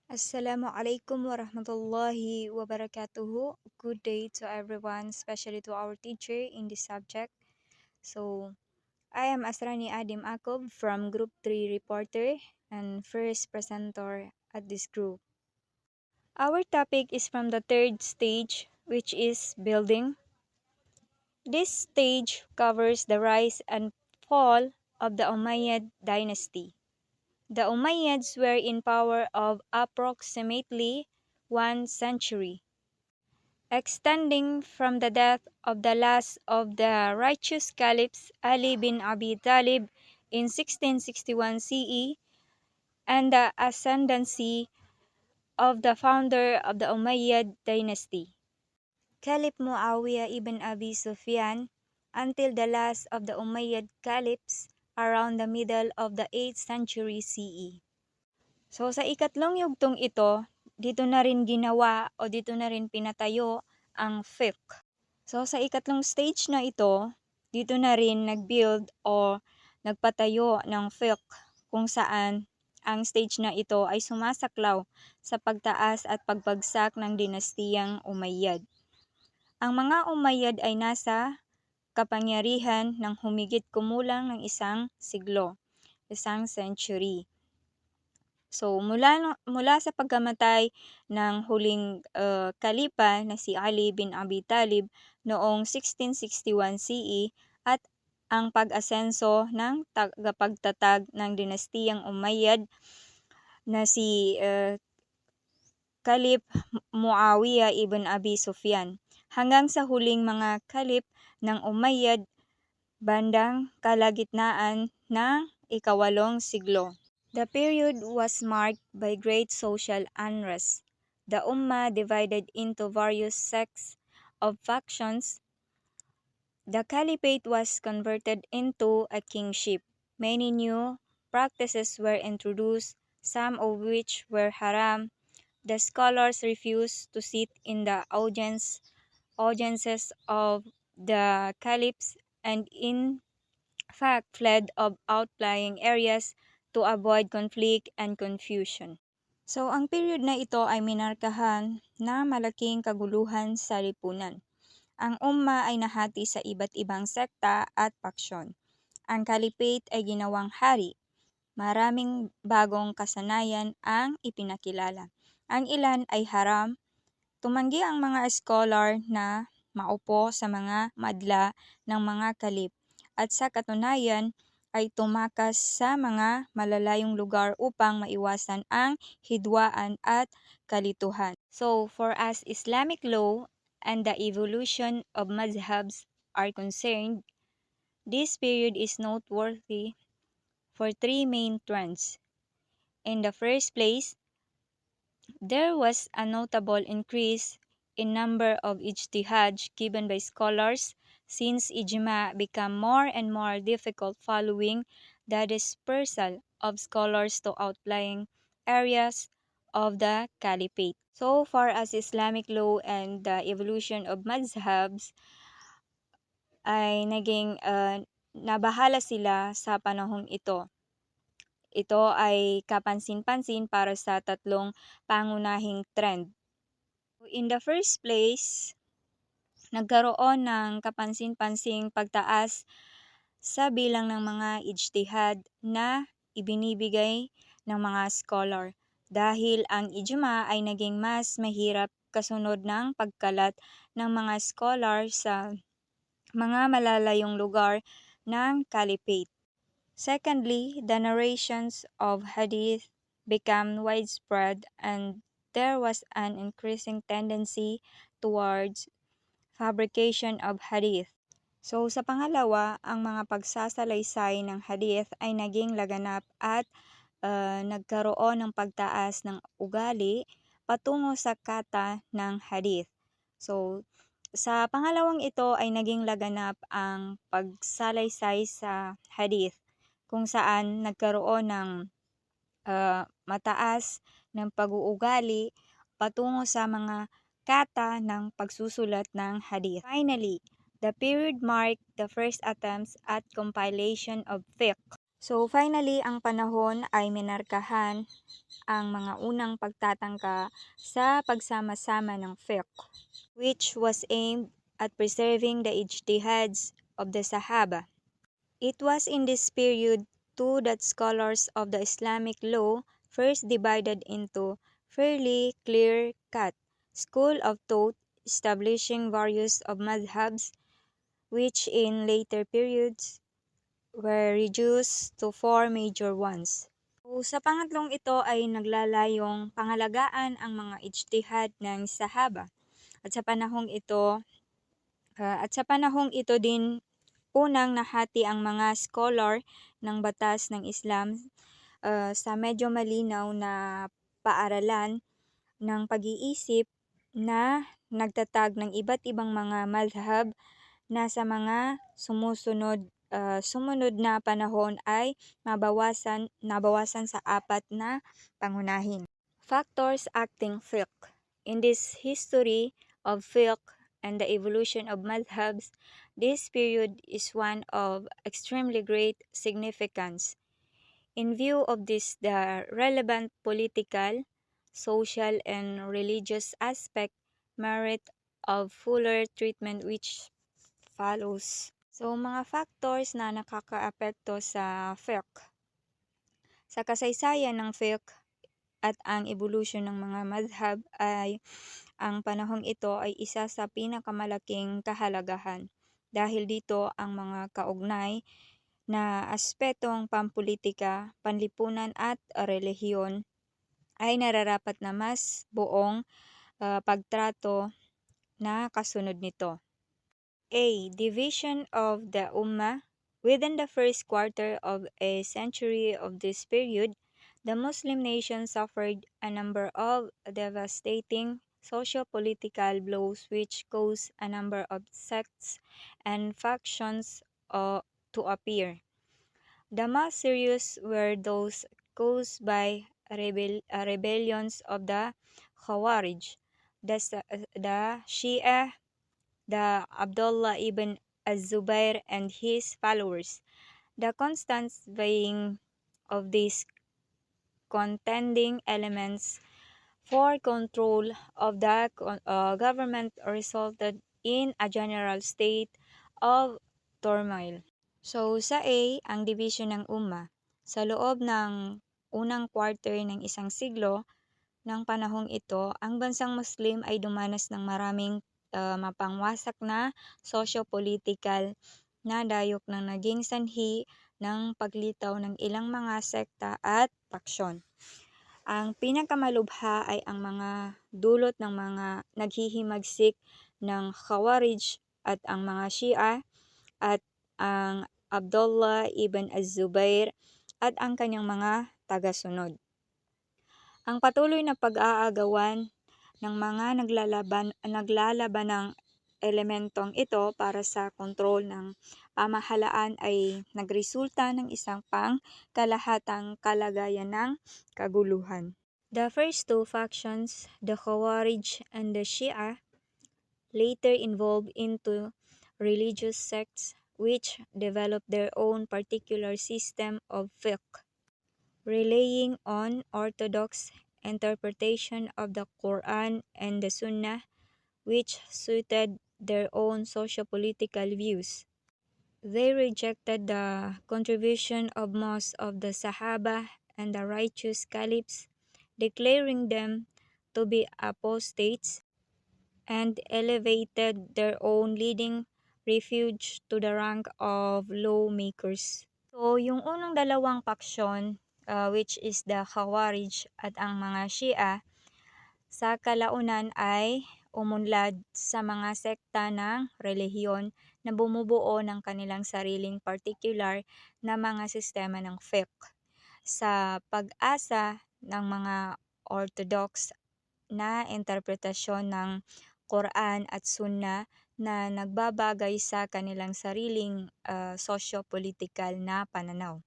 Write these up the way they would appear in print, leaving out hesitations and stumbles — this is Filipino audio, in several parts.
Assalamualaikum warahmatullahi wabarakatuh. Good day to everyone, especially to our teacher in this subject. So, I am Asrani Adim Akob from Group 3 Reporter and first presenter at this group. Our topic is from the third stage, which is building. This stage covers the rise and fall of the Umayyad dynasty. The Umayyads were in power of approximately 1 century, extending from the death of the last of the righteous caliphs Ali bin Abi Talib in 1661 CE and the ascendancy of the founder of the Umayyad dynasty, Caliph Muawiyah ibn Abi Sufyan, until the last of the Umayyad caliphs around the middle of the 8th century CE. So sa ikatlong yugtong ito, dito na rin ginawa o dito na rin pinatayo ang fiqh. So sa ikatlong stage na ito, dito na rin nag-build o nagpatayo ng fiqh kung saan ang stage na ito ay sumasaklaw sa pagtaas at pagbagsak ng dinastiyang Umayyad. Ang mga Umayyad ay nasa kapangyarihan ng humigit kumulang ng isang siglo, isang century. So mula sa pagkamatay ng huling kalipa na si Ali bin Abi Talib noong 1661 CE at ang pag-asenso ng tagapagtatag ng dinastiyang Umayyad na si Caliph Muawiyah ibn Abi Sufyan hanggang sa huling mga kalip ng Umayyad bandang kalagitnaan ng ika-8 siglo. The period was marked by great social unrest. The Ummah divided into various sects of factions. The caliphate was converted into a kingship. Many new practices were introduced, some of which were haram. The scholars refused to sit in the audiences of the caliphs and in fact fled of outlying areas to avoid conflict and confusion. So ang period na ito ay minarkahan na malaking kaguluhan sa lipunan. Ang umma ay nahati sa iba't ibang sekta at paksyon. Ang caliphate ay ginawang hari. Maraming bagong kasanayan ang ipinakilala. Ang ilan ay haram. Tumanggi ang mga scholar na maupo sa mga madla ng mga kalip at sa katunayan ay tumakas sa mga malalayong lugar upang maiwasan ang hidwaan at kalituhan. So for as Islamic law and the evolution of madhabs are concerned, this period is noteworthy for three main trends. In the first place, there was a notable increase in number of ijtihads given by scholars since ijma became more and more difficult following the dispersal of scholars to outlying areas of the caliphate. So far as Islamic law and the evolution of madhabs ay naging nabahala sila sa panahong ito. Ito ay kapansin-pansin para sa tatlong pangunahing trend. In the first place, nagkaroon ng kapansin-pansing pagtaas sa bilang ng mga ijtihad na ibinibigay ng mga scholar dahil ang ijma ay naging mas mahirap kasunod ng pagkalat ng mga scholar sa mga malalayong lugar ng caliphate. Secondly, the narrations of hadith became widespread and there was an increasing tendency towards fabrication of hadith. So sa pangalawa, ang mga pagsasalaysay ng hadith ay naging laganap at nagkaroon ng pagtaas ng ugali patungo sa kata ng hadith. So sa pangalawang ito ay naging laganap ang pagsalaysay sa hadith kung saan nagkaroon ng mataas ng pag-uugali patungo sa mga kata ng pagsusulat ng hadith. Finally, the period marked the first attempts at compilation of fiqh. So finally, ang panahon ay minarkahan ang mga unang pagtatangka sa pagsama-sama ng fiqh, which was aimed at preserving the ijtihads of the Sahaba. It was in this period too that scholars of the Islamic law first divided into fairly clear-cut school of thought, establishing various of madhabs, which in later periods were reduced to four major ones. So, sa pangatlong ito ay naglalayong pangalagaan ang mga ijtihad ng Sahaba. At sa panahong ito din unang nahati ang mga scholar ng batas ng Islam sa medyo malinaw na paaralan ng pag-iisip na nagtatag ng iba't ibang mga madhab na sa mga sumunod na panahon ay nabawasan sa apat na pangunahin. Factors acting fiqh. In this history of fiqh and the evolution of madhabs, this period is one of extremely great significance. In view of this, the relevant political, social, and religious aspect merit of fuller treatment which follows. So, mga factors na nakakaapekto sa fiqh. Sa kasaysayan ng fiqh at ang evolution ng mga madhab ay ang panahong ito ay isa sa pinakamalaking kahalagahan. Dahil dito ang mga kaugnay na aspetong pampolitika, panlipunan at relihiyon ay nararapat na mas buong pagtrato na kasunod nito. A. Division of the Ummah. Within the first quarter of a century of this period, the Muslim nation suffered a number of devastating socio-political blows which caused a number of sects and factions to appear. The most serious were those caused by rebellions of the Khawarij, the Shia, the Abdullah ibn az-Zubair and his followers. The constant vying of these contending elements for control of the government resulted in a general state of turmoil. So sa A, ang division ng Ummah. Sa loob ng unang quarter ng isang siglo ng panahong ito, ang bansang Muslim ay dumanas ng maraming mapangwasak na socio-political na dayok na naging sanhi ng paglitaw ng ilang mga sekta at paksyon. Ang pinakamalubha ay ang mga dulot ng mga naghihimagsik ng Khawarij at ang mga Shia at ang Abdullah ibn az-Zubair at ang kanyang mga tagasunod. Ang patuloy na pag-aagawan ng mga naglalabanang elementong ito para sa kontrol ng pamahalaan ay nagresulta ng isang pangkalahatang kalagayan ng kaguluhan. The first two factions, the Khawarij and the Shia, later evolved into religious sects which developed their own particular system of fiqh, relying on orthodox interpretation of the Quran and the Sunnah, which suited their own socio-political views. They rejected the contribution of most of the Sahaba and the righteous caliphs, declaring them to be apostates, and elevated their own leading refuge to the rank of lawmakers. So, yung unang dalawang paksyon, which is the Khawarij at ang mga Shia, sa kalaunan ay umunlad sa mga sekta ng relihiyon na bumubuo ng kanilang sariling particular na mga sistema ng fiqh. Sa pag-asa ng mga orthodox na interpretasyon ng Quran at Sunnah na nagbabagay sa kanilang sariling socio-political na pananaw.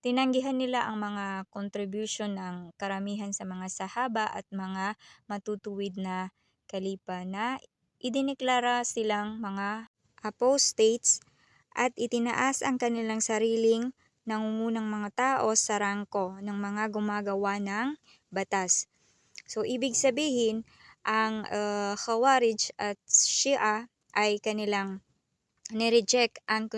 Tinanggihan nila ang mga contribution ng karamihan sa mga sahaba at mga matutuwid na kalipa na idineklara silang mga apostates at itinaas ang kanilang sariling nangungunang mga tao sa rangko ng mga gumagawa ng batas. So ibig sabihin, ang Khawarij at Shia ay kanilang nireject ang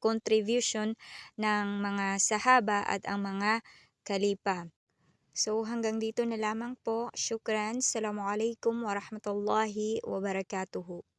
contribution ng mga sahaba at ang mga kalipa. So hanggang dito na lamang po. Syukran. Assalamualaikum warahmatullahi wabarakatuhu.